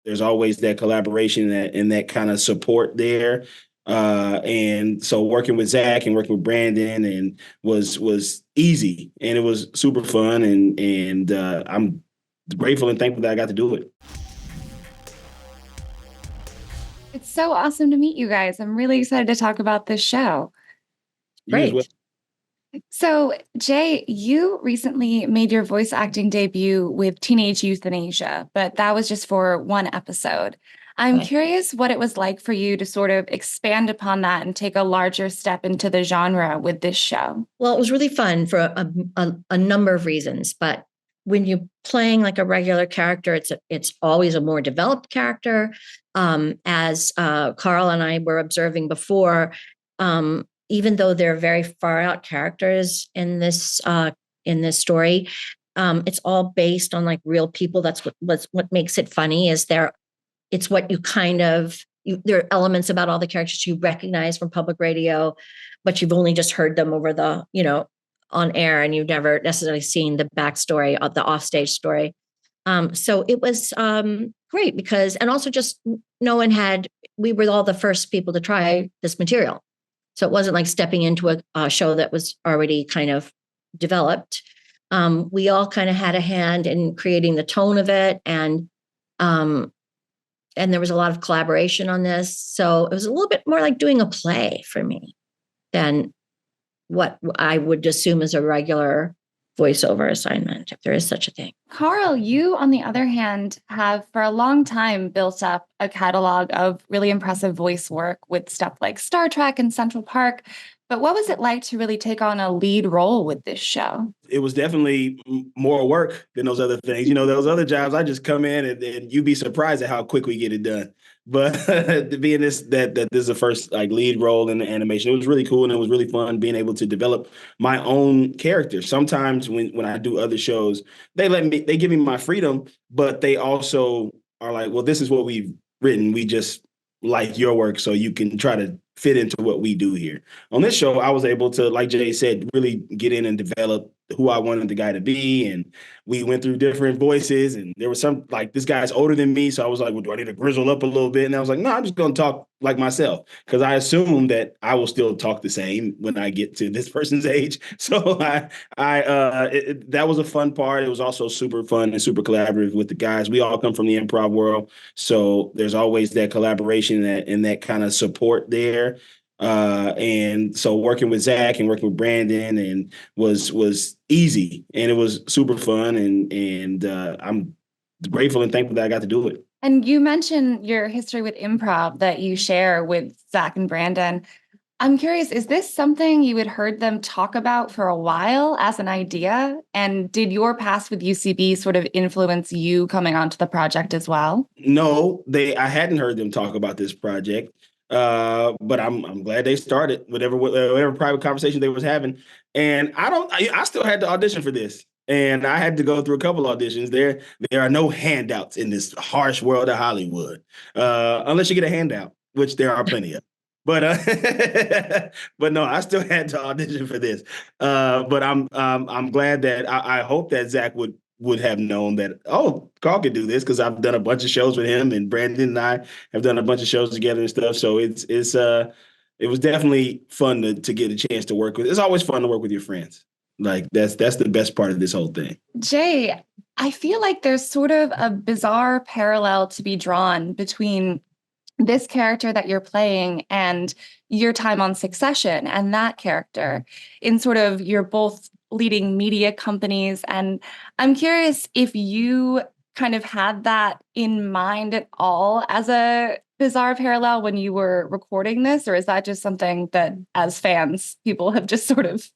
there's always that collaboration and that kind of support there. And so working with Zach and working with Brandon and was easy, and it was super fun, and I'm grateful and thankful that I got to do it. It's so awesome to meet you guys. I'm really excited to talk about this show. You as well. Great. So, Jay, you recently made your voice acting debut with Teenage Euthanasia, but that was just for one episode. I'm Right. curious what it was like for you to sort of expand upon that and take a larger step into the genre with this show. Well, it was really fun for a number of reasons, but when you're playing like a regular character, it's always a more developed character. As Carl and I were observing before, even though they're very far out characters in this story, it's all based on like real people. That's what makes it funny. It's what you kind of there are elements about all the characters you recognize from public radio, but you've only just heard them over the on air, and you've never necessarily seen the backstory of the offstage story. So it was great because, and also just we were all the first people to try this material. So it wasn't like stepping into a show that was already kind of developed. We all kind of had a hand in creating the tone of it, and there was a lot of collaboration on this. So it was a little bit more like doing a play for me than what I would assume is a regular voiceover assignment, if there is such a thing. Carl, you, on the other hand, have for a long time built up a catalog of really impressive voice work with stuff like Star Trek and Central Park. But what was it like to really take on a lead role with this show? It was definitely more work than those other things. Those other jobs, I just come in and you'd be surprised at how quick we get it done. But being that this is the first like lead role in the animation, it was really cool, and it was really fun being able to develop my own character. Sometimes when I do other shows, they give me my freedom, but they also are like, well, this is what we've written. We just like your work, so you can try to fit into what we do here. On this show, I was able to, like Jay said, really get in and develop who I wanted the guy to be. And we went through different voices, and there was some, like, this guy's older than me. So I was like, well, do I need to grizzle up a little bit? And I was like, no, I'm just going to talk like myself, because I assume that I will still talk the same when I get to this person's age. So that was a fun part. It was also super fun and super collaborative with the guys. We all come from the improv world, so there's always that collaboration and that kind of support there. And so working with Zach and working with Brandon and was easy, and it was super fun, and I'm grateful and thankful that I got to do it. And you mentioned your history with improv that you share with Zach and Brandon. I'm curious, is this something you had heard them talk about for a while as an idea? And did your past with UCB sort of influence you coming onto the project as well? No, I hadn't heard them talk about this project. But I'm glad they started whatever private conversation they was having. And I still had to audition for this. And I had to go through a couple auditions. There are no handouts in this harsh world of Hollywood, unless you get a handout, which there are plenty of. But but no, I still had to audition for this. But I'm glad that I hope that Zach would have known that, oh, Carl could do this, because I've done a bunch of shows with him, and Brandon and I have done a bunch of shows together and stuff. So it was definitely fun to get a chance to work with. It's always fun to work with your friends. Like that's the best part of this whole thing. Jay, I feel like there's sort of a bizarre parallel to be drawn between this character that you're playing and your time on Succession and that character, in sort of, you're both leading media companies. And I'm curious if you kind of had that in mind at all as a bizarre parallel when you were recording this, or is that just something that as fans, people have just sort of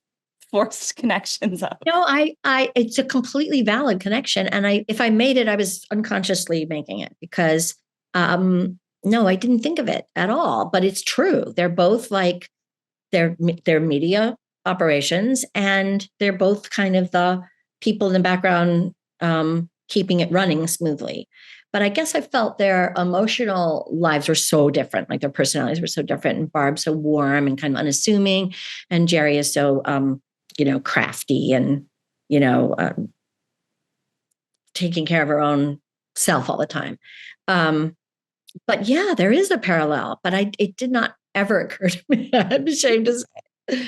forced connections of? No, it's a completely valid connection. And if I made it, I was unconsciously making it because, no, I didn't think of it at all, but it's true. They're both like, they're media operations, and they're both kind of the people in the background, keeping it running smoothly. But I guess I felt their emotional lives were so different, like their personalities were so different. And Barb's so warm and kind of unassuming, and Jerry is so, crafty and, taking care of her own self all the time. But yeah, there is a parallel, but it did not ever occur to me. I'm ashamed to say.